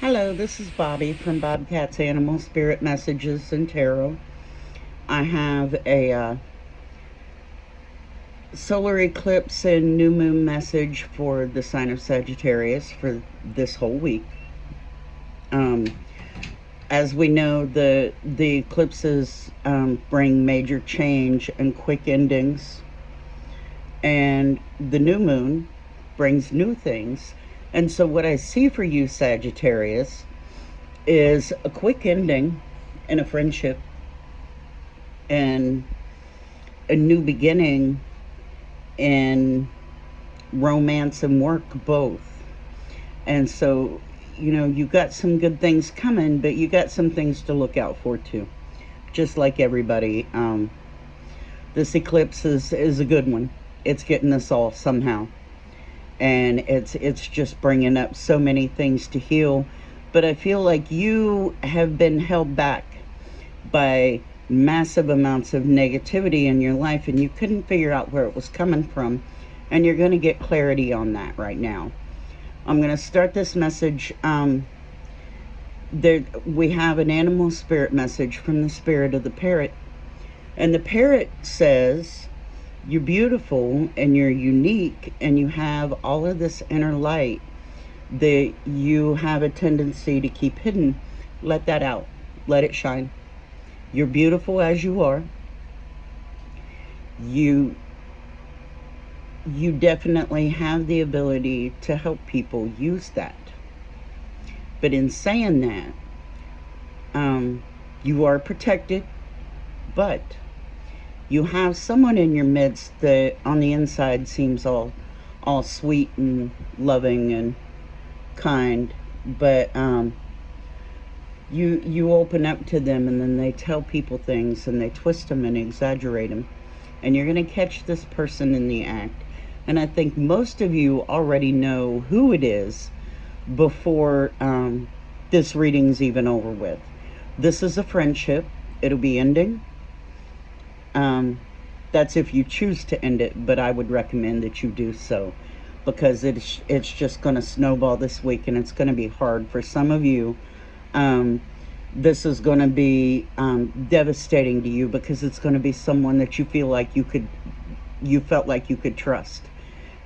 Hello, this is Bobby from Bobcat's Animal Spirit Messages and Tarot. I have a solar eclipse and new moon message for the sign of Sagittarius for this whole week. As we know, the eclipses bring major change and quick endings, and the new moon brings new things. And so what I see for you, Sagittarius, is a quick ending in a friendship and a new beginning in romance and work both. And so, you got some good things coming, but you got some things to look out for too. Just like everybody, this eclipse is a good one. It's getting us all somehow. And it's just bringing up so many things to heal. But I feel like you have been held back by massive amounts of negativity in your life, and you couldn't figure out where it was coming from, and you're going to get clarity on that right now. I'm going to start this message. We have an animal spirit message from the spirit of the parrot, and the parrot says, you're beautiful and you're unique, and you have all of this inner light that you have a tendency to keep hidden. Let that out. Let it shine. You're beautiful as you are. You definitely have the ability to help people. Use that. But in saying that, you are protected, but you have someone in your midst that on the inside seems all sweet and loving and kind, but you open up to them, and then they tell people things and they twist them and exaggerate them, and you're going to catch this person in the act. And I think most of you already know who it is before this reading's even over with. This is a friendship. It'll be ending. That's if you choose to end it, but I would recommend that you do so, because it's just going to snowball this week, and it's going to be hard for some of you. This is going to be devastating to you, because it's going to be someone that you felt like you could trust,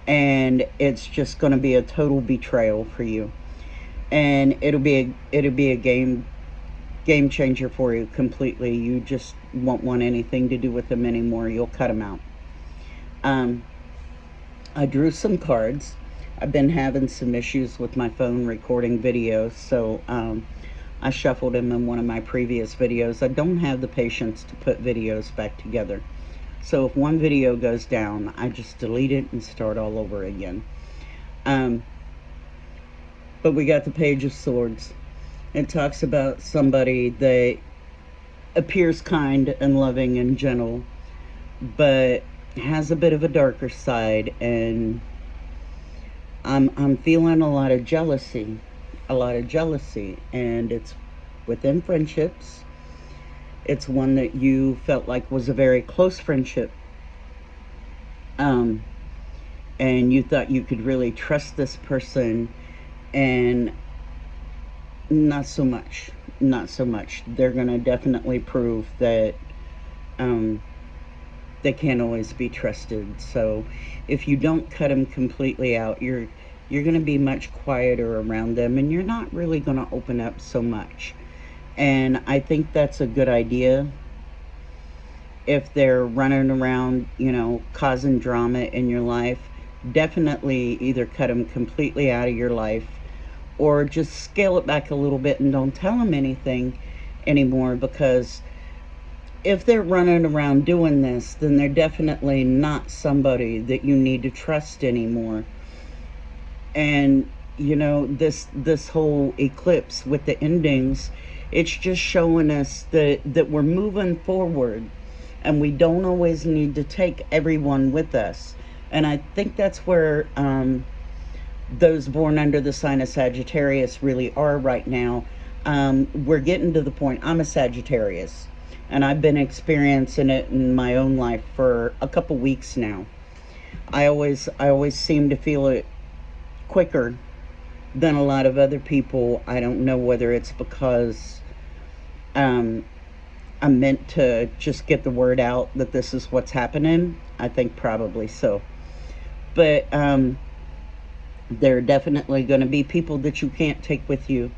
and it's just going to be a total betrayal for you, and it'll be a game changer for you completely. You just won't want anything to do with them anymore. You'll cut them out. I drew some cards. I've been having some issues with my phone recording videos, so I shuffled them in one of my previous videos. I don't have the patience to put videos back together, so if one video goes down, I just delete it and start all over again. But we got the Page of Swords. It talks about somebody that appears kind and loving and gentle, but has a bit of a darker side, and I'm feeling a lot of jealousy, and it's within friendships. It's one that you felt like was a very close friendship, and you thought you could really trust this person, and not so much. They're going to definitely prove that they can't always be trusted. So if you don't cut them completely out, you're going to be much quieter around them, and you're not really going to open up so much. And I think that's a good idea. If they're running around, causing drama in your life, definitely either cut them completely out of your life, or just scale it back a little bit and don't tell them anything anymore, because if they're running around doing this, then they're definitely not somebody that you need to trust anymore. And this whole eclipse with the endings, it's just showing us that we're moving forward, and we don't always need to take everyone with us. And I think that's where those born under the sign of Sagittarius really are right now. We're getting to the point. I'm a Sagittarius, and I've been experiencing it in my own life for a couple weeks now. I always seem to feel it quicker than a lot of other people. I don't know whether it's because um, I'm meant to just get the word out that this is what's happening. I think probably so. But there are definitely going to be people that you can't take with you,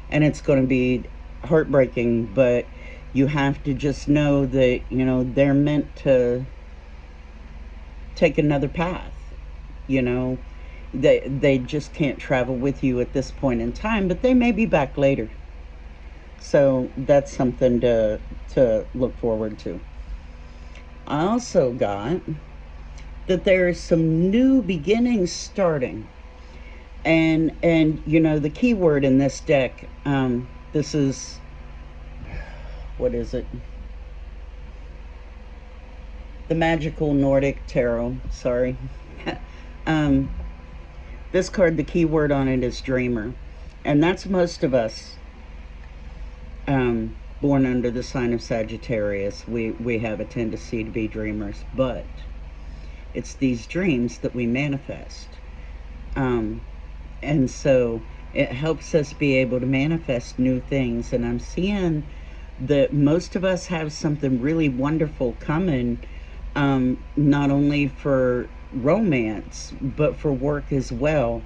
and it's going to be heartbreaking, but you have to just know that, they're meant to take another path. You know, they just can't travel with you at this point in time, but they may be back later. So that's something to look forward to. I also got that there is some new beginnings starting, and the key word in this deck. This is, what is it? The Magical Nordic Tarot. Sorry. um, this card, the key word on it is dreamer, and that's most of us. Born under the sign of Sagittarius, we have a tendency to be dreamers, but it's these dreams that we manifest. Um, and so it helps us be able to manifest new things. And I'm seeing that most of us have something really wonderful coming, not only for romance, but for work as well.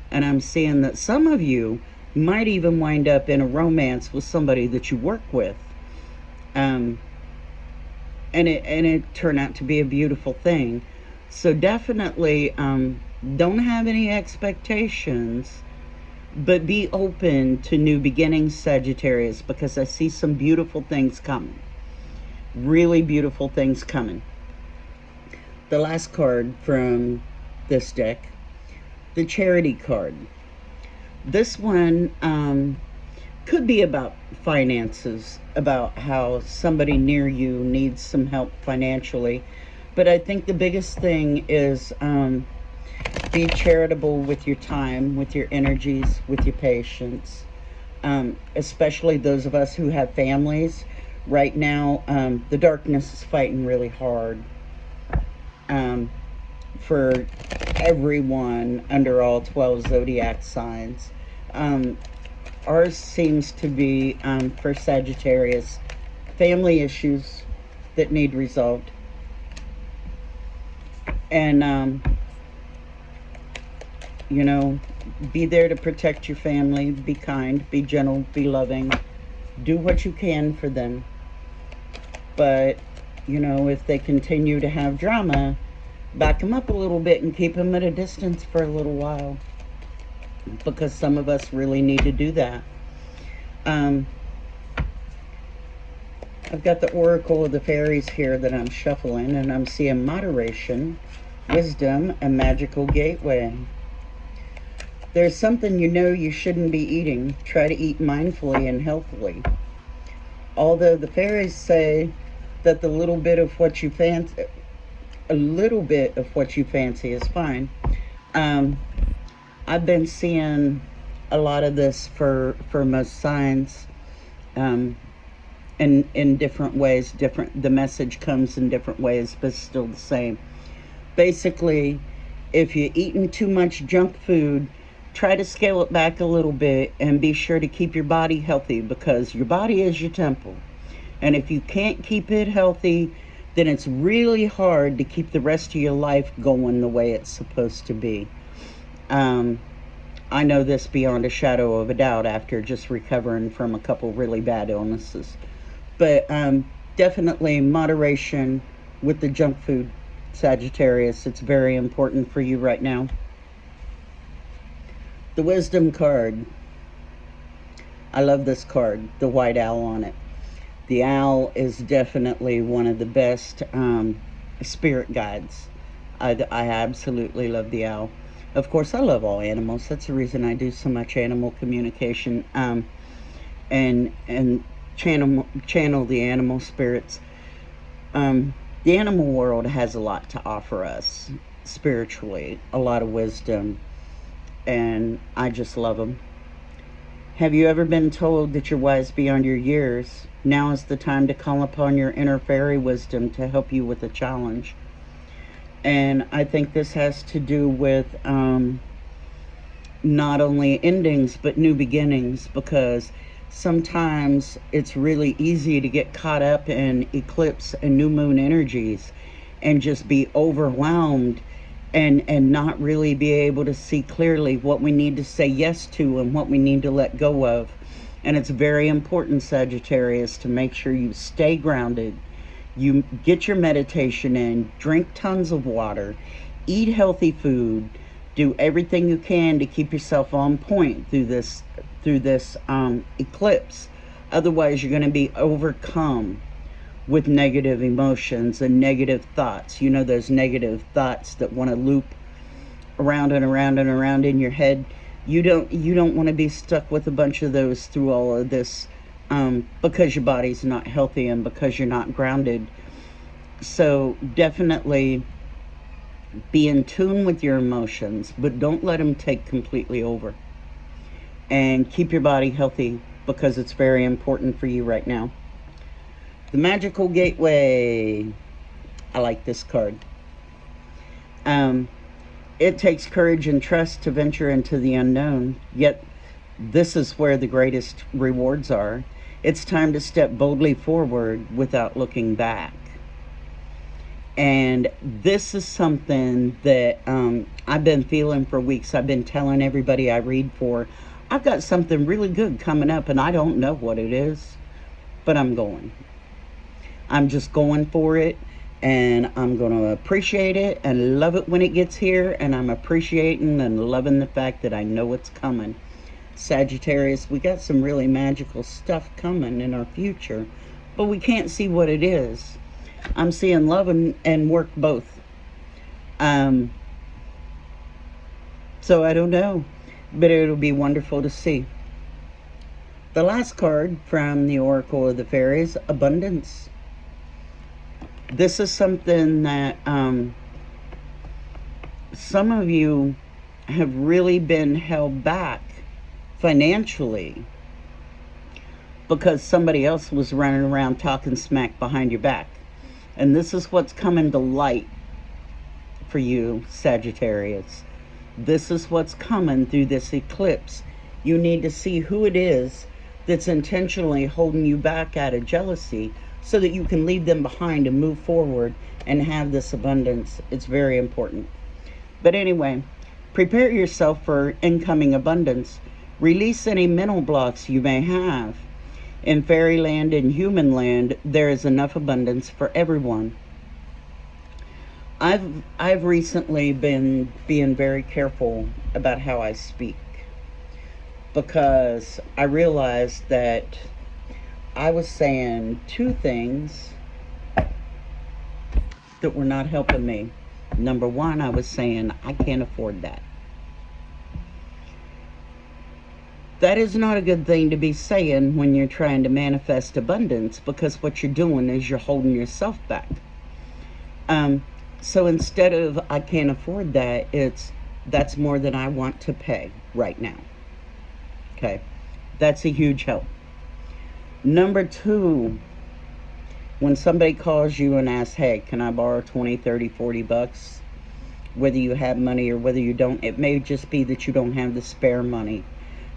And I'm seeing that some of you might even wind up in a romance with somebody that you work with. Um, and it turned out to be a beautiful thing. So definitely don't have any expectations, but be open to new beginnings, Sagittarius, because I see some beautiful things coming. Really beautiful things coming. The last card from this deck, the Charity card. This one could be about finances, about how somebody near you needs some help financially. But I think the biggest thing is be charitable with your time, with your energies, with your patience. Especially those of us who have families. Right now, the darkness is fighting really hard for everyone under all 12 zodiac signs. Ours seems to be, for Sagittarius, family issues that need resolved. And, be there to protect your family, be kind, be gentle, be loving, do what you can for them. But, if they continue to have drama, back them up a little bit and keep them at a distance for a little while. Because some of us really need to do that. I've got the Oracle of the Fairies here that I'm shuffling, and I'm seeing moderation, wisdom, and magical gateway. There's something you shouldn't be eating. Try to eat mindfully and healthily. Although the fairies say that a little bit of what you fancy is fine. I've been seeing a lot of this for most signs, in different ways. The message comes in different ways, but still the same. Basically, if you're eating too much junk food, try to scale it back a little bit and be sure to keep your body healthy, because your body is your temple. And if you can't keep it healthy, then it's really hard to keep the rest of your life going the way it's supposed to be. I know this beyond a shadow of a doubt after just recovering from a couple really bad illnesses. But definitely moderation with the junk food, Sagittarius. It's very important for you right now. The Wisdom card. I love this card, the white owl on it. The owl is definitely one of the best spirit guides. I absolutely love the owl. Of course, I love all animals. That's the reason I do so much animal communication, and channel the animal spirits. The animal world has a lot to offer us spiritually, a lot of wisdom, and I just love them. Have you ever been told that you're wise beyond your years? Now is the time to call upon your inner fairy wisdom to help you with a challenge. And I think this has to do with not only endings but new beginnings, because sometimes it's really easy to get caught up in eclipse and new moon energies and just be overwhelmed and not really be able to see clearly what we need to say yes to and what we need to let go of. And it's very important, Sagittarius, to make sure you stay grounded, you get your meditation in, drink tons of water, eat healthy food, do everything you can to keep yourself on point through this eclipse. Otherwise, you're going to be overcome with negative emotions and negative thoughts. You know, those negative thoughts that want to loop around and around and around in your head. You don't want to be stuck with a bunch of those through all of this, because your body's not healthy and because you're not grounded. So definitely be in tune with your emotions, but don't let them take completely over. And keep your body healthy, because it's very important for you right now. The Magical Gateway. I like this card. It takes courage and trust to venture into the unknown, yet this is where the greatest rewards are. It's time to step boldly forward without looking back. And this is something that I've been feeling for weeks. I've been telling everybody I read for, I've got something really good coming up, and I don't know what it is, but I'm going. I'm just going for it, and I'm going to appreciate it and love it when it gets here, and I'm appreciating and loving the fact that I know it's coming. Sagittarius, we got some really magical stuff coming in our future, but we can't see what it is. I'm seeing love and work both. So I don't know, but it'll be wonderful to see. The last card from the Oracle of the Fairies, Abundance. This is something that some of you have really been held back financially because somebody else was running around talking smack behind your back. And this is what's coming to light for you, Sagittarius. This is what's coming through this eclipse. You need to see who it is that's intentionally holding you back out of jealousy, so that you can leave them behind and move forward and have this abundance. It's very important. But anyway, prepare yourself for incoming abundance. Release any mental blocks you may have. In fairyland and human land, there is enough abundance for everyone. I've recently been being very careful about how I speak, because I realized that I was saying two things that were not helping me. Number one, I was saying, I can't afford that. That is not a good thing to be saying when you're trying to manifest abundance, because what you're doing is you're holding yourself back. So instead of, I can't afford that, it's, that's more than I want to pay right now. Okay, that's a huge help. Number two, when somebody calls you and asks, hey, can I borrow 20, 30, 40 bucks? Whether you have money or whether you don't, it may just be that you don't have the spare money.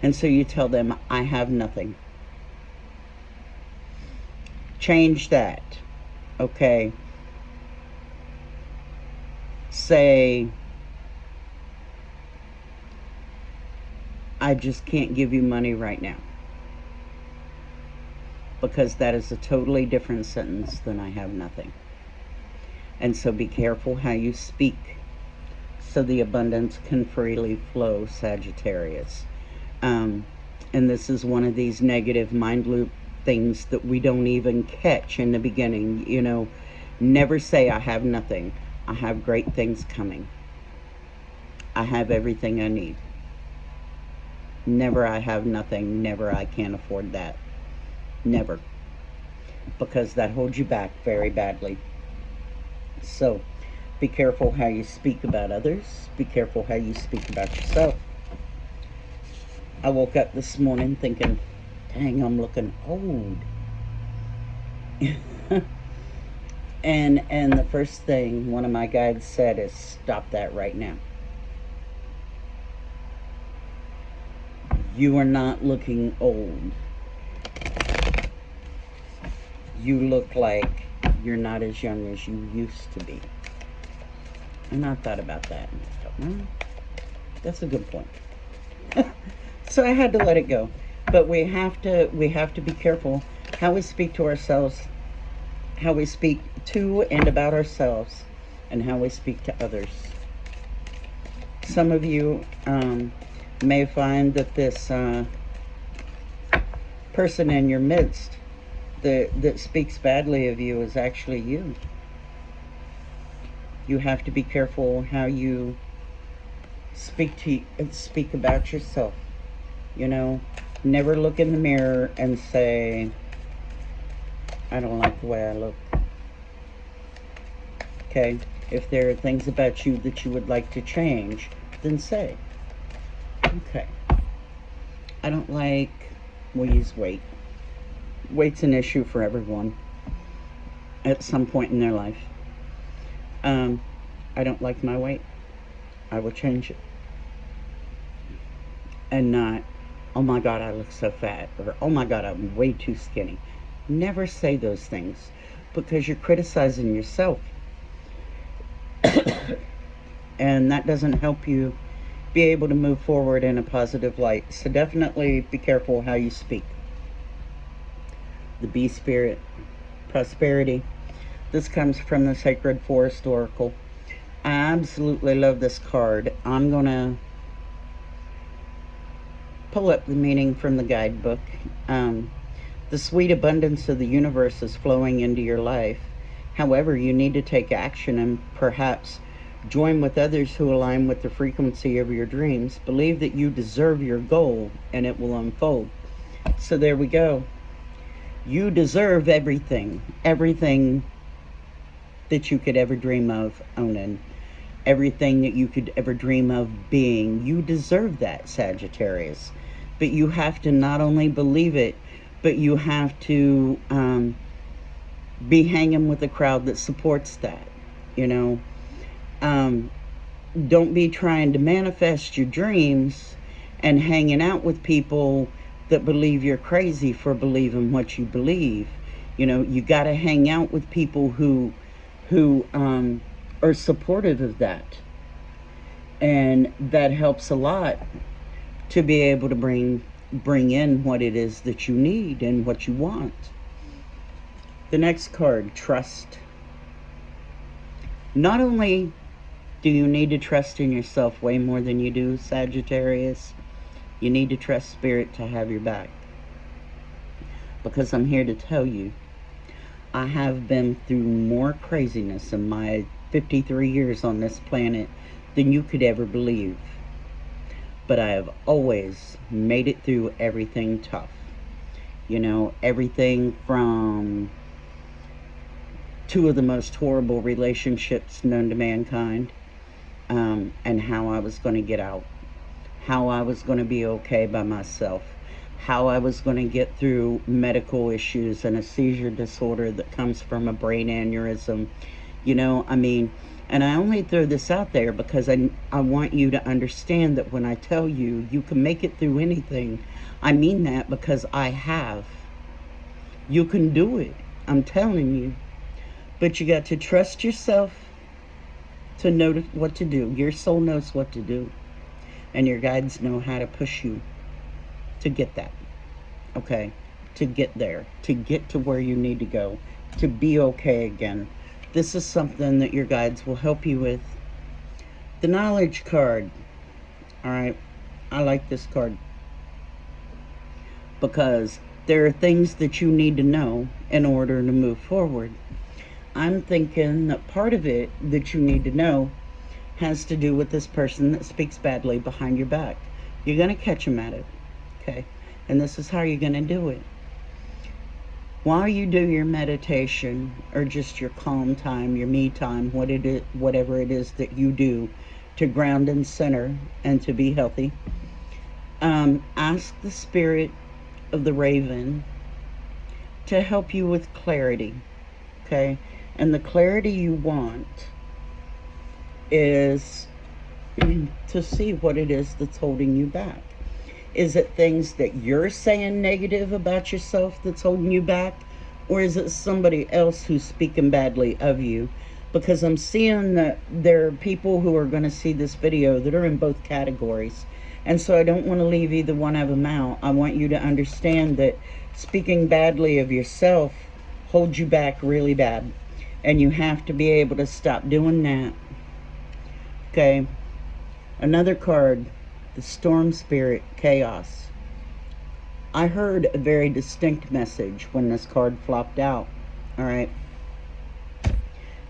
And so you tell them, I have nothing. Change that, okay? Say, I just can't give you money right now. Because that is a totally different sentence than I have nothing. And so be careful how you speak, so the abundance can freely flow, Sagittarius. And this is one of these negative mind loop things that we don't even catch in the beginning. You know, never say I have nothing. I have great things coming. I have everything I need. Never I have nothing. Never I can't afford that. Never. Because that holds you back very badly. So be careful how you speak about others. Be careful how you speak about yourself. I woke up this morning thinking, dang, I'm looking old. and the first thing one of my guides said is, stop that right now. You are not looking old. You look like you're not as young as you used to be. And I thought about that and I thought, well, that's a good point. So I had to let it go. But we have to be careful how we speak to ourselves, how we speak to and about ourselves, and how we speak to others. Some of you may find that this person in your midst that speaks badly of you is actually you. You have to be careful how you speak about yourself. You know, never look in the mirror and say, I don't like the way I look. Okay? If there are things about you that you would like to change, then say, okay, I don't like, we'll use weight. Weight's an issue for everyone at some point in their life. I don't like my weight. I will change it. And not, oh my God, I look so fat, or oh my God, I'm way too skinny. Never say those things, because you're criticizing yourself. And that doesn't help you be able to move forward in a positive light. So definitely be careful how you speak. The bee spirit, prosperity. This comes from the Sacred Forest Oracle. I absolutely love this card. I'm going to pull up the meaning from the guidebook. The sweet abundance of the universe is flowing into your life. However, you need to take action and perhaps join with others who align with the frequency of your dreams. Believe that you deserve your goal and it will unfold. So there we go. You deserve everything. Everything that you could ever dream of owning. Everything that you could ever dream of being. You deserve that, Sagittarius. But you have to not only believe it, but you have to be hanging with a crowd that supports that. You know, don't be trying to manifest your dreams and hanging out with people that believe you're crazy for believing what you believe. You know, you got to hang out with people who are supportive of that, and that helps a lot to be able to bring in what it is that you need and what you want. The next card, trust. Not only do you need to trust in yourself way more than you do, Sagittarius, you need to trust Spirit to have your back. Because I'm here to tell you, I have been through more craziness in my 53 years on this planet than you could ever believe. But I have always made it through everything tough. You know, everything from two of the most horrible relationships known to mankind, and how I was going to get out, how I was going to be okay by myself, how I was going to get through medical issues and a seizure disorder that comes from a brain aneurysm. You know, I mean, and I only throw this out there because I want you to understand that when I tell you you can make it through anything, I mean that because I have. You can do it. I'm telling you. But you got to trust yourself to know what to do. Your soul knows what to do. And your guides know how to push you to get that. Okay? To get there. To get to where you need to go. To be okay again. This is something that your guides will help you with. The knowledge card. Alright? I like this card. Because there are things that you need to know in order to move forward. I'm thinking that part of it that you need to know has to do with this person that speaks badly behind your back. You're going to catch them at it. Okay? And this is how you're going to do it. While you do your meditation, or just your calm time, your me time, whatever it is that you do to ground and center and to be healthy, ask the spirit of the raven to help you with clarity. Okay? And the clarity you want is to see what it is that's holding you back. Is it things that you're saying negative about yourself that's holding you back? Or is it somebody else who's speaking badly of you? Because I'm seeing that there are people who are going to see this video that are in both categories. And so I don't want to leave either one of them out. I want you to understand that speaking badly of yourself holds you back really bad. And you have to be able to stop doing that. Okay. Another card, the Storm Spirit, Chaos. I heard a very distinct message when this card flopped out. All right.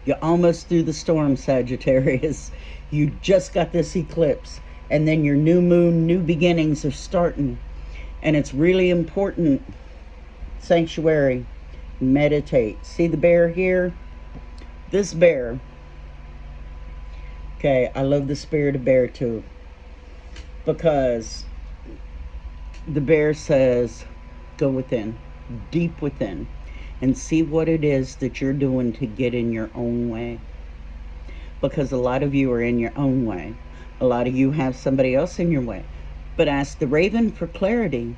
You're almost through the storm, Sagittarius. You just got this eclipse. And then your new moon, new beginnings are starting. And it's really important, sanctuary, meditate. See the bear here? This bear. Okay, I love the spirit of bear too. Because the bear says, go within, deep within, and see what it is that you're doing to get in your own way. Because a lot of you are in your own way. A lot of you have somebody else in your way. But ask the raven for clarity.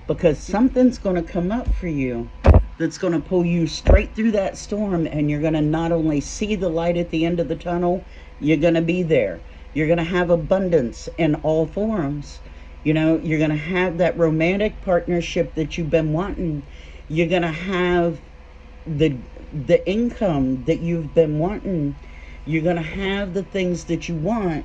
Because something's going to come up for you that's going to pull you straight through that storm, and you're going to not only see the light at the end of the tunnel, you're going to be there. You're going to have abundance in all forms. You know, you're going to have that romantic partnership that you've been wanting. You're going to have the income that you've been wanting. You're going to have the things that you want.